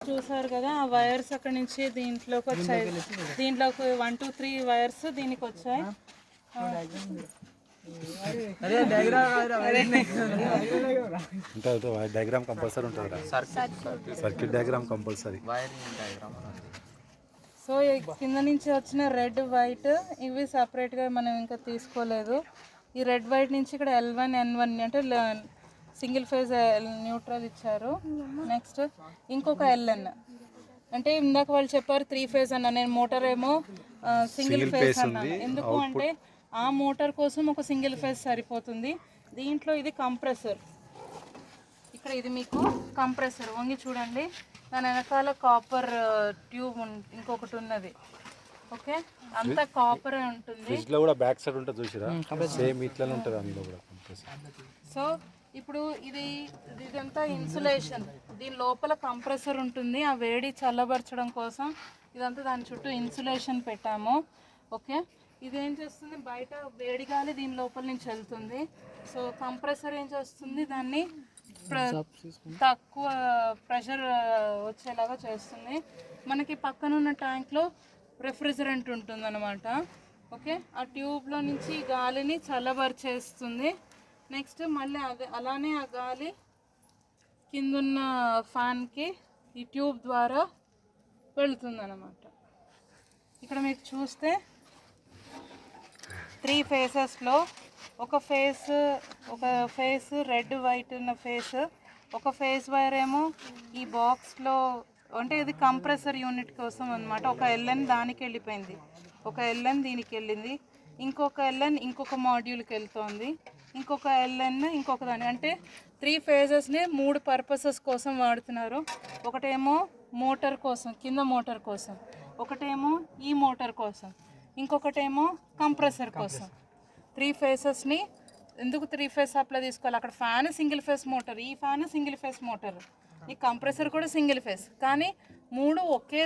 చూసారు కదా ఆ వైర్స్ అక్కడ నుంచి దీంట్లోకి వచ్చాయి. దీంట్లోకి 1 2 3 వైర్స్ దీనికి వచ్చాయి. డయాగ్రామ్ కంపల్సరీ ఉంటుంది, సర్క్యూట్ డయాగ్రామ్ కంపల్సరీ. సో కింద నుంచి వచ్చిన రెడ్ వైట్ ఇవి సపరేట్గా మనం ఇంకా తీసుకోలేదు. ఈ రెడ్ వైట్ నుంచి ఇక్కడ L1 N1 అంటే సింగిల్ ఫేజ్ న్యూట్రల్ ఇచ్చారు. నెక్స్ట్ ఇంకొక LN అంటే ఇందాక వాళ్ళు చెప్పారు 3 ఫేజ్ అన్న, నేను మోటార్ ఏమో సింగిల్ ఫేజ్ అన్నాను. ఎందుకు అంటే ఆ మోటార్ కోసం ఒక సింగిల్ ఫేజ్ సరిపోతుంది. దీంట్లో ఇది కంప్రెసర్, ఇక్కడ ఇది మీకు కంప్రెసర్ వంగి చూడండి. దాని వెనకాల కాపర్ ట్యూబ్ ఇంకొకటి ఉన్నది. ఓకే, అంతా కాపర్ ఉంటుంది. ఫ్రిడ్జ్ లో కూడా బ్యాక్ సైడ్ ఉంటుంది చూసిరా, సేమ్ ఇట్లనే ఉంటుంది అందులో కూడా కంప్రెసర్. సో ఇప్పుడు ఇదంతా ఇన్సులేషన్, దీని లోపల కంప్రెసర్ ఉంటుంది. ఆ వేడి చల్లబరచడం కోసం ఇదంతా దాని చుట్టూ ఇన్సులేషన్ పెట్టాము. ఓకే, ఇదేం చేస్తుంది, బయట వేడి గాలి దీని లోపల నుంచి వెళ్తుంది. సో కంప్రెసర్ ఏం చేస్తుంది, దాన్ని తక్కువ ప్రెషర్ వచ్చేలాగా చేస్తుంది. మనకి పక్కన ఉన్న ట్యాంక్లో రెఫ్రిజరెంట్ ఉంటుంది అనమాట. ఓకే, ఆ ట్యూబ్లో నుంచి గాలిని చల్లబరిచేస్తుంది. నెక్స్ట్ మళ్ళీ అలానే ఆ గాలి కిందున్న ఫ్యాన్కి ఈ ట్యూబ్ ద్వారా వెళుతుంది అన్నమాట. ఇక్కడ మీరు చూస్తే 3 ఫేసెస్లో ఒక ఫేస్ రెడ్ వైట్ ఉన్న ఫేస్, ఒక ఫేస్ వైర్ ఏమో ఈ బాక్స్లో అంటే ఇది కంప్రెసర్ యూనిట్ కోసం అనమాట. ఒక LN దానికి వెళ్ళిపోయింది, ఒక LN దీనికి వెళ్ళింది, ఇంకొక LN ఇంకొక మాడ్యూల్కి వెళ్తోంది, ఇంకొక LN ఇంకొక దాని. అంటే 3 ఫేజెస్ని 3 పర్పసెస్ కోసం వాడుతున్నారు. ఒకటేమో మోటార్ కోసం, కింద మోటార్ కోసం, ఒకటేమో ఈ మోటార్ కోసం, ఇంకొకటేమో కంప్రెసర్ కోసం. 3 ఫేసెస్ని ఎందుకు 3 ఫేస్ సప్లై తీసుకోవాలి, అక్కడ ఫ్యాన్ సింగిల్ ఫేస్ మోటార్, ఈ ఫ్యాన్ సింగిల్ ఫేస్ మోటార్, ఈ కంప్రెసర్ కూడా సింగిల్ ఫేస్, కానీ 3 ఒకే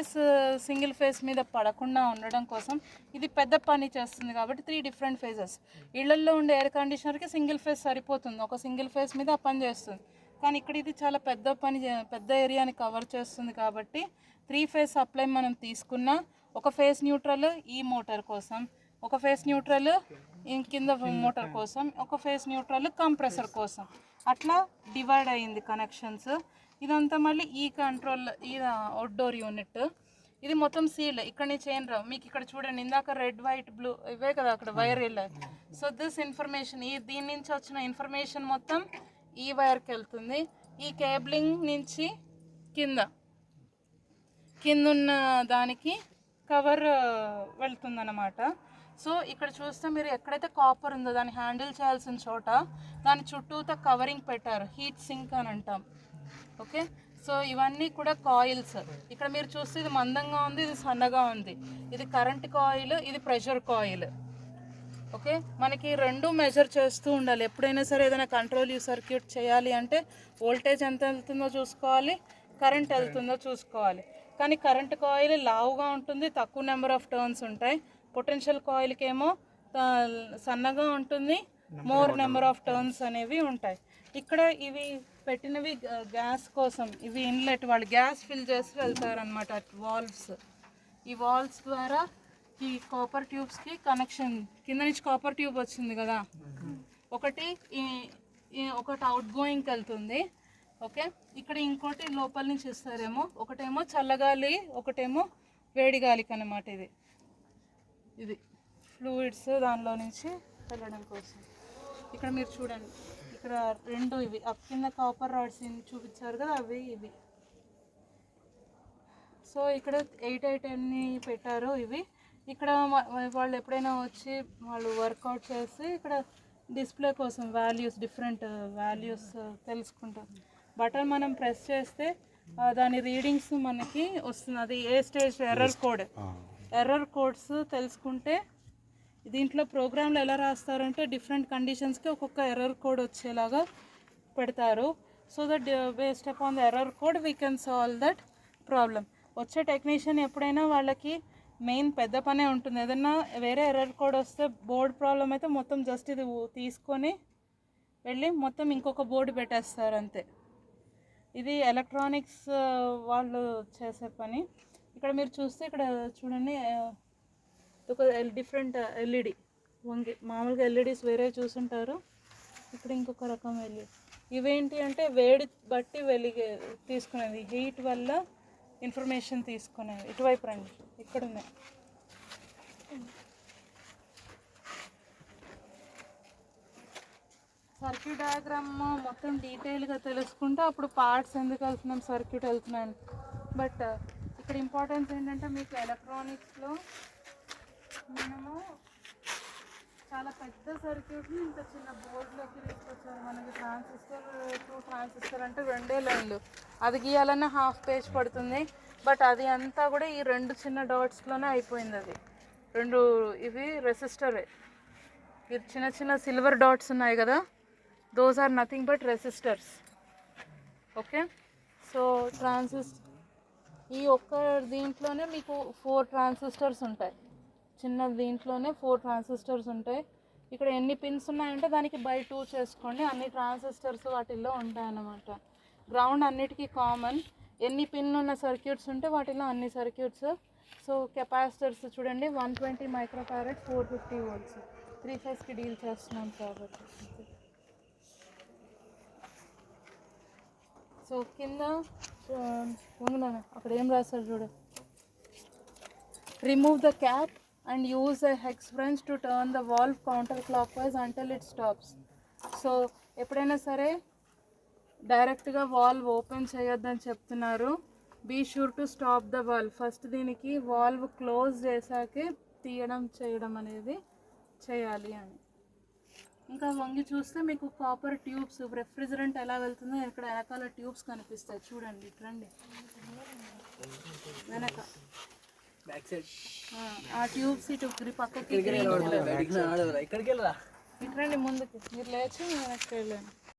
సింగిల్ ఫేస్ మీద పడకుండా ఉండడం కోసం ఇది పెద్ద పని చేస్తుంది. కాబట్టి 3 డిఫరెంట్ ఫేజెస్. ఇళ్లల్లో ఉండే ఎయిర్ కండిషనర్కి సింగిల్ ఫేస్ సరిపోతుంది, ఒక సింగిల్ ఫేస్ మీద ఆ పని చేస్తుంది. కానీ ఇక్కడ ఇది చాలా పెద్ద ఏరియాని కవర్ చేస్తుంది. కాబట్టి 3 ఫేస్ సప్లై మనం తీసుకున్న ఒక ఫేస్ న్యూట్రల్ ఈ మోటార్ కోసం, ఒక ఫేస్ న్యూట్రల్ కింద మోటార్ కోసం, ఒక ఫేస్ న్యూట్రల్ కంప్రెసర్ కోసం, అట్లా డివైడ్ అయ్యింది కనెక్షన్స్. ఇదంతా మళ్ళీ ఈ కంట్రోల్, ఈ అవుట్డోర్ యూనిట్, ఇది మొత్తం సీల్. ఇక్కడ నుంచి ఏం రావు మీకు. ఇక్కడ చూడండి, ఇందాక రెడ్ వైట్ బ్లూ ఇవే కదా అక్కడ వైర్ వెళ్ళాయి. సో దిస్ ఇన్ఫర్మేషన్, దీని నుంచి వచ్చిన ఇన్ఫర్మేషన్ మొత్తం ఈ వైర్కి వెళ్తుంది. ఈ కేబులింగ్ నుంచి కిందున్న దానికి కవర్ వెళ్తుందన్నమాట. సో ఇక్కడ చూస్తే మీరు ఎక్కడైతే కాపర్ ఉందో దాన్ని హ్యాండిల్ చేయాల్సిన చోట దాని చుట్టూతో కవరింగ్ పెట్టారు, హీట్ సింక్ అని అంటాం. ఓకే, సో ఇవన్నీ కూడా కాయిల్స్. ఇక్కడ మీరు చూస్తే ఇది మందంగా ఉంది, ఇది సన్నగా ఉంది. ఇది కరెంట్ కాయిల్, ఇది ప్రెషర్ కాయిల్. ఓకే, మనకి 2 మెజర్ చేస్తూ ఉండాలి. ఎప్పుడైనా సరే ఏదైనా కంట్రోల్ సర్క్యూట్ చేయాలి అంటే వోల్టేజ్ ఎంత వెళ్తుందో చూసుకోవాలి, కరెంట్ వెళ్తుందో చూసుకోవాలి. కానీ కరెంట్ కాయిల్ లావుగా ఉంటుంది, తక్కువ నెంబర్ ఆఫ్ టర్న్స్ ఉంటాయి. పొటెన్షియల్ కాయిల్కి ఏమో సన్నగా ఉంటుంది, మోర్ నెంబర్ ఆఫ్ టర్న్స్ అనేవి ఉంటాయి. ఇక్కడ ఇవి పెట్టినవి గ్యాస్ కోసం, ఇవి ఇన్లెట్, వాళ్ళు గ్యాస్ ఫిల్ చేసి వెళ్తారనమాట. వాల్వ్స్, ఈ వాల్వ్స్ ద్వారా ఈ కాపర్ ట్యూబ్స్కి కనెక్షన్. కింద నుంచి కాపర్ ట్యూబ్ వచ్చింది కదా, ఒకటి అవుట్ గోయింగ్కి వెళ్తుంది. ఓకే, ఇక్కడ ఇంకోటి లోపల నుంచి ఇస్తారేమో, ఒకటేమో చల్లగాలి, ఒకటేమో వేడిగాలికి అన్నమాట. ఇది ఫ్లూయిడ్స్ దానిలో నుంచి వెళ్ళడం కోసం. ఇక్కడ మీరు చూడండి, ఇక్కడ 2 ఇవి కింద కాపర్ రాడ్స్ చూపించారు కదా, అవి ఇవి. సో ఇక్కడ 8 అన్ని పెట్టారు ఇవి. ఇక్కడ వాళ్ళు ఎప్పుడైనా వచ్చి వాళ్ళు వర్కౌట్ చేసి ఇక్కడ డిస్ప్లే కోసం వాల్యూస్, డిఫరెంట్ వాల్యూస్ తెలుసుకుంటాం. బటన్ మనం ప్రెస్ చేస్తే దాని రీడింగ్స్ మనకి వస్తుంది. అది ఏ స్టేజ్ ఎర్రర్ కోడ్స్ తెలుసుకుంటే, దీంట్లో ప్రోగ్రాంలు ఎలా రాస్తారంటే డిఫరెంట్ కండిషన్స్కి ఒక్కొక్క ఎర్రర్ కోడ్ వచ్చేలాగా పెడతారు. So that based upon the error code we can solve that problem. వచ్చే టెక్నీషియన్ ఎప్పుడైనా వాళ్ళకి మెయిన్ పెద్ద పనే ఉంటుంది. ఏదైనా వేరే ఎర్రర్ కోడ్ వస్తే, బోర్డ్ ప్రాబ్లం అయితే మొత్తం జస్ట్ ఇది తీసుకొని వెళ్ళి మొత్తం ఇంకొక బోర్డు పెట్టేస్తారు అంతే. ఇది ఎలక్ట్రానిక్స్ వాళ్ళు చేసే పని. ఇక్కడ మీరు చూస్తే ఇక్కడ చూడండి ఒక డిఫరెంట్ ఎల్ఈడి వంగి, మామూలుగా ఎల్ఈడీస్ వేరే చూసుంటారు, ఇక్కడ ఇంకొక రకం ఎల్ఈడి. ఇవేంటి అంటే వేడి బట్టి వెలిగే తీసుకునేది, హీట్ వల్ల ఇన్ఫర్మేషన్ తీసుకునేది. ఇటువైపు రండి, ఇక్కడ ఉన్నాయి. సర్క్యూట్ డయాగ్రామ్ మొత్తం డీటెయిల్గా తెలుసుకుంటే అప్పుడు పార్ట్స్ ఎందుకు వెళ్తున్నాం, సర్క్యూట్ వెళ్తున్నాను. బట్ ఇక్కడ ఇంపార్టెన్స్ ఏంటంటే మీకు ఎలక్ట్రానిక్స్లో మనము చాలా పెద్ద సర్క్యూట్ని ఇంత చిన్న బోర్డులోకి తీసుకొచ్చారు. మనకి ట్రాన్సిస్టర్ 2 ట్రాన్సిస్టర్ అంటే 2 లైన్లు, అది గీయాలన్నా హాఫ్ పేజ్ పడుతుంది. బట్ అది అంతా కూడా ఈ 2 చిన్న డాట్స్లోనే అయిపోయింది. అది 2 ఇవి రెసిస్టరే. ఇది చిన్న చిన్న సిల్వర్ డాట్స్ ఉన్నాయి కదా, those are nothing but resistors. Okay, so ఈ ఒక్క దీంట్లోనే మీకు 4 ట్రాన్సిస్టర్స్ ఉంటాయి. చిన్న దీంట్లోనే 4 ట్రాన్సిస్టర్స్ ఉంటాయి. ఇక్కడ ఎన్ని పిన్స్ ఉన్నాయంటే దానికి బై 2 చేసుకోండి. అన్ని ట్రాన్సిస్టర్స్ వాటిల్లో ఉంటాయన్నమాట. గ్రౌండ్ అన్నిటికీ కామన్. ఎన్ని పిన్ ఉన్న సర్క్యూట్స్ ఉంటే వాటిల్లో అన్ని సర్క్యూట్స్. సో కెపాసిటర్స్ చూడండి, 120 మైక్రోఫారడ్ 450 వోల్ట్స్, 3 ఫేజ్కి డీల్ చేస్తున్నాం కాబట్టి. సో కింద అక్కడ ఏం రాశారు చూడు, remove the cap and use a hex wrench to turn the valve counterclockwise until it stops. So ఎప్పుడైనా సరే డైరెక్ట్గా వాల్వ్ ఓపెన్ చేయొద్దని చెప్తున్నారు. Be sure to stop the valve. First దీనికి వాల్వ్ క్లోజ్ చేశాకే చేయడం అనేది చేయాలి అని. ఇంకా వంగి చూస్తే మీకు కాపర్ ట్యూబ్స్, రెఫ్రిజరెంట్ ఎలా వెళ్తుందో ఇక్కడ వెనకాల ట్యూబ్స్ కనిపిస్తాయి చూడండి. ఇట్రండి వెనక బ్యాక్ సైడ్ ఆ ట్యూబ్స్ ఇటు పక్కకి ఇట్రండి ముందుకి, మీరు లేచి వెనక్కి వెళ్ళండి.